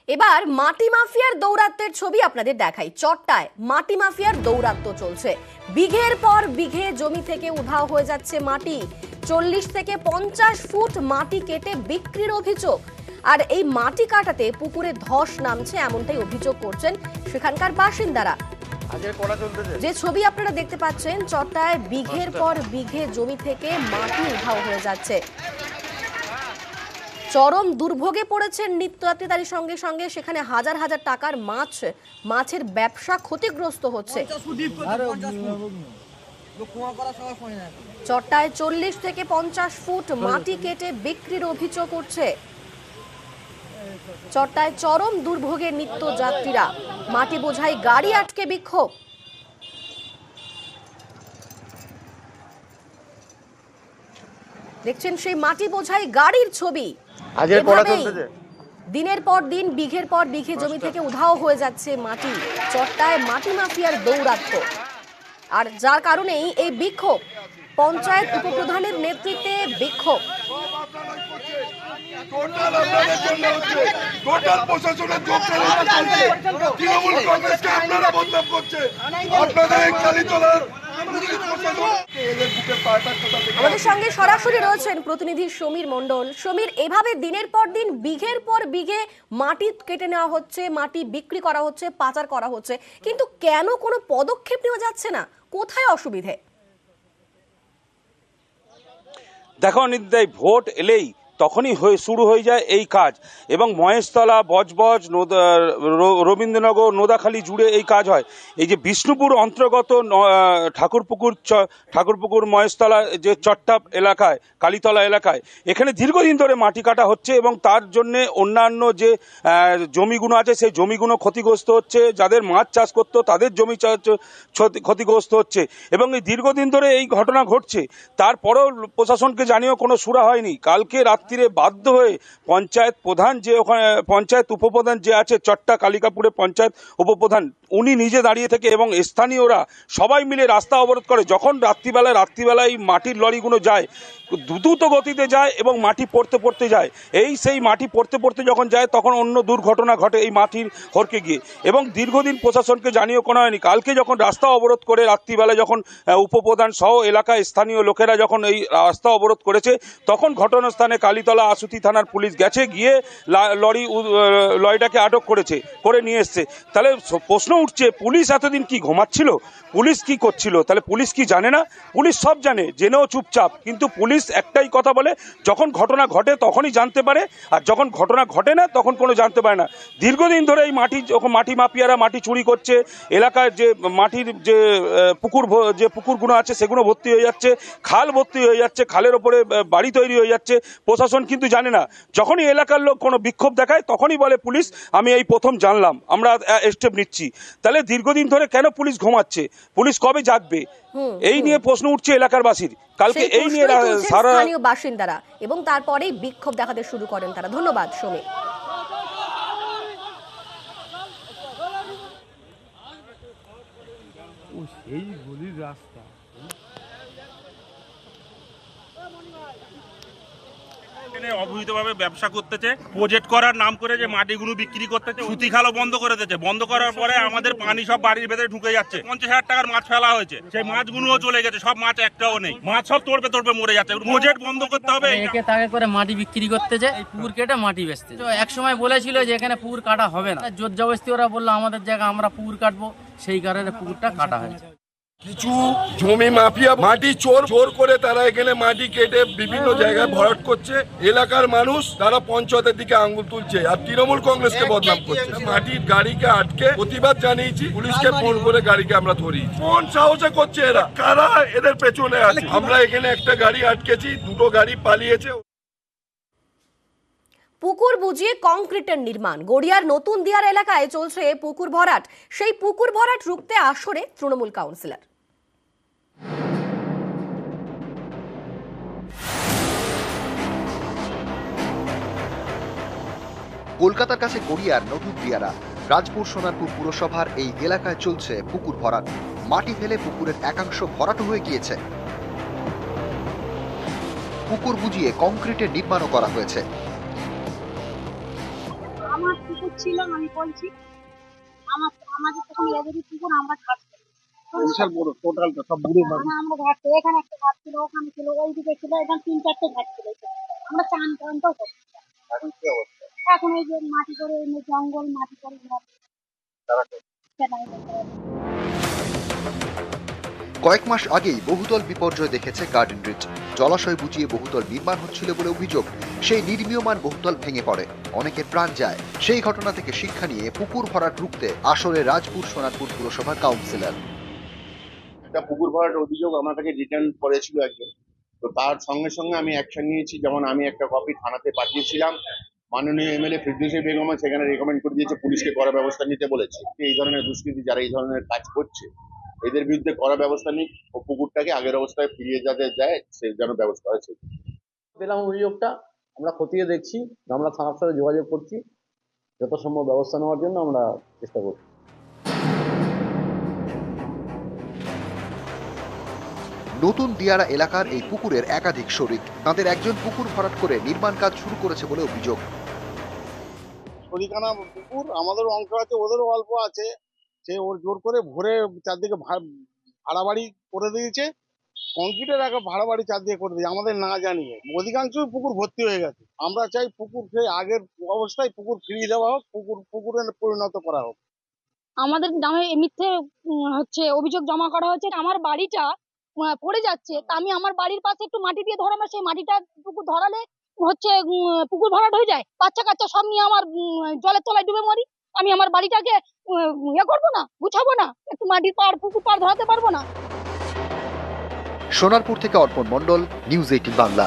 এবার মাটি মাফিয়ার দৌরাত্মের ছবি আপনাদের দেখাই। চট্টায় মাটি মাফিয়ার দৌরাত্ম্য চলছে। বিঘের পর বিঘে জমি থেকে উধাও হয়ে যাচ্ছে মাটি। 40 থেকে 50 ফুট মাটি কেটে বিক্রির অভিযোগ। আর এই মাটি কাটাতে পুকুরে ধস নামছে, এমনটাই অভিযোগ করছেন সেখানকার বাসিন্দারা। যে ছবি আপনারা দেখতে পাচ্ছেন, চট্টায় বিঘের পর বিঘে জমি থেকে মাটি উধাও হয়ে যাচ্ছে। চরম দুর্ভোগে পড়েছেন নিত্যযাত্রী, তারই সঙ্গে সঙ্গে সেখানে হাজার হাজার টাকার মাছের ব্যবসা ক্ষতিগ্রস্ত হচ্ছে। চট্টায় 40 থেকে 50 ফুট মাটি কেটে বিক্রির অভিযোগ উঠছে। চট্টায় চরম দুর্ভোগে নিত্যযাত্রীরা, মাটি বোঝাই গাড়ি আটকে বিক্ষোভ। দেখছেন সেই মাটি বোঝাই গাড়ির ছবি। দিনের পর দিন বিঘের পর বিঘে জমি থেকে উধাও হয়ে যাচ্ছে মাটি। চট্টায় মাটি মাফিয়ার দৌরাত্ম্য, আর যার কারণেই এই বিক্ষোভ। পঞ্চায়েত উপপ্রধানের নেতৃত্বে বিক্ষোভ। আমাদের সঙ্গে সরাসরি রয়েছেন প্রতিনিধি সমীর মণ্ডল। সমীর, এভাবে দিনের পর দিন বিঘের পর বিঘে মাটি কেটে নেওয়া হচ্ছে, মাটি বিক্রি করা হচ্ছে, পাচার করা হচ্ছে, কিন্তু কেন কোনো পদক্ষেপ নেওয়া যাচ্ছে না? কোথায় অসুবিধে? দেখো নির্দয়, ভোট এলেই তখনই শুরু হয়ে যায় এই কাজ, এবং মহেশতলা, বজবজ, রবীন্দ্রনগর, নোদাখালী জুড়ে এই কাজ হয়। এই যে বিষ্ণুপুর অন্তর্গত ঠাকুরপুকুর মহেশতলা যে চট্টা এলাকায়, কালীতলা এলাকায়, এখানে দীর্ঘদিন ধরে মাটি কাটা হচ্ছে, এবং তার জন্যে অন্যান্য যে জমিগুলো আছে সেই জমিগুলো ক্ষতিগ্রস্ত হচ্ছে। যাদের মাছ চাষ করতো তাদের জমি ক্ষতিগ্রস্ত হচ্ছে, এবং এই দীর্ঘদিন ধরে এই ঘটনা ঘটছে। তারপরেও প্রশাসনকে জানিয়েও কোনো সুরা হয়নি। কালকে রাত্রিরে বাধ্য হয়ে পঞ্চায়েত প্রধান, যে ওখানে পঞ্চায়েত উপপ্রধান যে আছে চট্টা কালিকাপুরে পঞ্চায়েত উপপ্রধান, উনি নিজে দাঁড়িয়ে থেকে এবং স্থানীয়রা সবাই মিলে রাস্তা অবরোধ করে। যখন রাত্রিবেলায় এই মাটির লরিগুলো যায়, দ্রুত গতিতে যায় এবং মাটি পড়তে যায়। সেই মাটি পড়তে যখন যায়, তখন অন্য দুর্ঘটনা ঘটে এই মাটির হরকে গিয়ে, এবং দীর্ঘদিন প্রশাসনকে জানিয়েও কোনো হয়নি। কালকে যখন রাস্তা অবরোধ করে রাত্রিবেলা, যখন উপপ্রধান সহ এলাকায় স্থানীয় লোকেরা যখন এই রাস্তা অবরোধ করেছে, তখন ঘটনাস্থানে কালীতলা আশুতি থানার পুলিশ গেছে, গিয়ে লরিটাকে আটক করে নিয়ে এসছে। তাহলে প্রশ্ন উঠছে, পুলিশ এতদিন কি ঘুমাচ্ছিল? পুলিশ কি করছিল? তাহলে পুলিশ কি জানে না? পুলিশ সব জানে, জেনেও চুপচাপ। কিন্তু পুলিশ একটাই কথা বলে, যখন ঘটনা ঘটে তখনই জানতে পারে, আর যখন ঘটনা ঘটে না তখন কোনো জানতে পারে না। দীর্ঘদিন ধরে এই মাটি মাফিয়ারা মাটি চুরি করছে। এলাকার যে মাটির যে পুকুরগুলো আছে সেগুলো ভর্তি হয়ে যাচ্ছে, খাল ভর্তি হয়ে যাচ্ছে, খালের ওপরে বাড়ি তৈরি হয়ে যাচ্ছে। প্রশাসন কিন্তু জানে না। যখনই এলাকার লোক কোনো বিক্ষোভ দেখায়, তখনই বলে পুলিশ, আমি এই প্রথম জানলাম, আমরা স্টেপ নিচ্ছি। তাহলে দীর্ঘদিন ধরে কেন পুলিশ ঘুমাচ্ছে? পুলিশ কবে জাগবে? এই নিয়ে প্রশ্ন উঠছে এলাকার বাসীর। কালকে এই নিয়ে স্থানীয় বাসিন্দারা, এবং তারপরেই বিক্ষোভ দেখাতে শুরু করেন তারা। ধন্যবাদ সমীর। এই গলির রাস্তা অবৈধভাবে ব্যবসা করতেছে, প্রজেক্ট করার নাম করে যে মাটিগুলো বিক্রি করতেছে, সুতি খালও বন্ধ করে দিয়েছে। বন্ধ করার পরে আমাদের পানি সব বাড়ির ভেতরে ঢুকে যাচ্ছে। 50,000 টাকার মাছ ফেলা হয়েছে, সেই মাছগুলোও চলে গেছে, সব মাছ একটাও নেই। মাছ সব তোড়বে মরে যাচ্ছে। প্রজেক্ট বন্ধ করতে হবে। একে তাকে করে মাটি বিক্রি করতেছে, এই পুকুর কেটে মাটি বেচতে। তো এক সময় বলেছিল যে এখানে পুকুর কাটা হবে না, জোর জবরদস্তি ওরা বললো আমাদের জায়গা আমরা পুকুর কাটবো, সেই কারণে পুকুরটা কাটা হয়েছে। কিছু জমি মাফিয়া মাটি চোর করে তারা এখানে মাটি কেটে বিভিন্ন জায়গায় ভরাট করছে। এলাকার মানুষ তারা পঞ্চায়েতের দিকে আঙ্গুল তুলছে আর তৃণমূল কংগ্রেসকে বদনাম করছে। মাটির গাড়িকে আটকে প্রতিবাদ জানিয়েছি, পুলিশকে ফোন করে গাড়িকে আমরা ধরিয়েছি। কোন সাহসে করছে এরা? কারা এদের পেছনে আছে? আমরা এখানে একটা গাড়ি আটকেছি, দুটো গাড়ি পালিয়েছে। পুকুর বুঝিয়ে কংক্রিটের নির্মাণ। গড়িয়ার নতুন দিয়ার এলাকায় চলছে পুকুর ভরাট। সেই পুকুর ভরাট রুখতে আসরে তৃণমূল কাউন্সিলর। কলকাতার কাছে গড়িয়ার নতুন দিয়ারা, রাজপুর সোনারপুর পুরসভার এই এলাকায় চলছে পুকুর ভরাট। মাটি ফেলে পুকুরের একাংশ ভরাট হয়ে গিয়েছে। পুকুর বুঝিয়ে কংক্রিটের নির্মাণও করা হয়েছে। আমার থেকে পুকুর ছিল, আমি বলছি আমাদের তখন এদেরই পুকুর, আমরা ঘাট করি। বিশাল বড় টোটালটা সব বুড়ে মাছ। আমরা ঘাট করি, এখানে একটা ঘাট ছিল, ওখানে ছিল, ওইদিকে ছিল, এখানে 3-4টে ঘাট ছিল। আমরা চান পর্যন্ত করছি। এখন কি অবস্থা? এখন এই যে মাটি করে এমনি জঙ্গল মাটি করে ঘর। সেটাই দেখতে পাচ্ছি। কয়েক মাস আগেই বহুতল বিপর্যয় দেখেছে গার্ডেন রিচ। জলাশয় বুঝিয়ে বহুতল নির্মাণ হচ্ছিল বলে অভিযোগ। সেই নির্মীয়মান বহুতল ভেঙে পড়ে, অনেকের প্রাণ যায়। সেই ঘটনা থেকে শিক্ষা নিয়ে পুকুর ভরাট রুখতে আসরে রাজপুর সোনারপুর পুরসভার কাউন্সিলর। একটা পুকুর ভরাট অভিযোগ আমার কাছে রিটার্ন করেছিল একজন, তো তার সঙ্গে সঙ্গে আমি অ্যাকশন নিয়েছি। যেমন আমি একটা কপি থানাতে পাঠিয়েছিলাম, মাননীয় এমএলএ ফিরদৌসী বেগম সেখানে রেকমেন্ড করে দিয়েছে, পুলিশকে কড়া ব্যবস্থা নিতে বলেছে। এই ধরনের দুষ্কৃতী যারা এই ধরনের কাজ করছে এদের বিরুদ্ধে কড়া ব্যবস্থা নিক ও পুকুরটাকে আগের অবস্থায় ফিরিয়ে যাতে যায় সে যেন ব্যবস্থা হয়েছে। পেলাম অভিযোগটা, আমরা খতিয়ে দেখছি, আমরা থানার সাথে যোগাযোগ করছি, যত সম্ভব ব্যবস্থা নেওয়ার জন্য আমরা চেষ্টা করছি। নতুন দিয়ারা এলাকার এই পুকুরের একাধিক শরিক। তাদের একজন পুকুর ভরাট করে নির্মাণ কাজ শুরু করেছে বলে অভিযোগ। শরিকানা পুকুর আমাদেরও অংশ আছে, ওদেরও অল্প আছে। সে ওর জোর করে ভরে চারদিকে ভাড়া বাড়ি করে দিয়েছে, কংক্রিটের একটা ভাড়া বাড়ি চারদিকে করে দিয়েছে আমাদের না জানিয়ে। অধিকাংশই পুকুর ভর্তি হয়ে গেছে। আমরা চাই পুকুর সেই আগের অবস্থায় পুকুর ফিরিয়ে দেওয়া হোক, পুকুরে পরিণত করা হোক। আমাদের নামে মিথ্যে অভিযোগ জমা করা হয়েছে। আমার বাড়িটা পড়ে যাচ্ছে, তা আমি আমার বাড়ির পাশে একটু মাটি দিয়ে ধরাবো, সেই মাটিটা পুকুর ধরালে পুকুর ভরাট হয়ে যায়, বাচ্চা কাচ্চা সব নিয়ে আমার জলের তলায় ডুবে মরি। আমি আমার বাড়িটাকে করবো না, গুছাবো না, একটু মাটির পাড় পুকুর পাড় ধরাতে পারবো না। সোনারপুর থেকে অর্পণ মণ্ডল, নিউজ 18 বাংলা।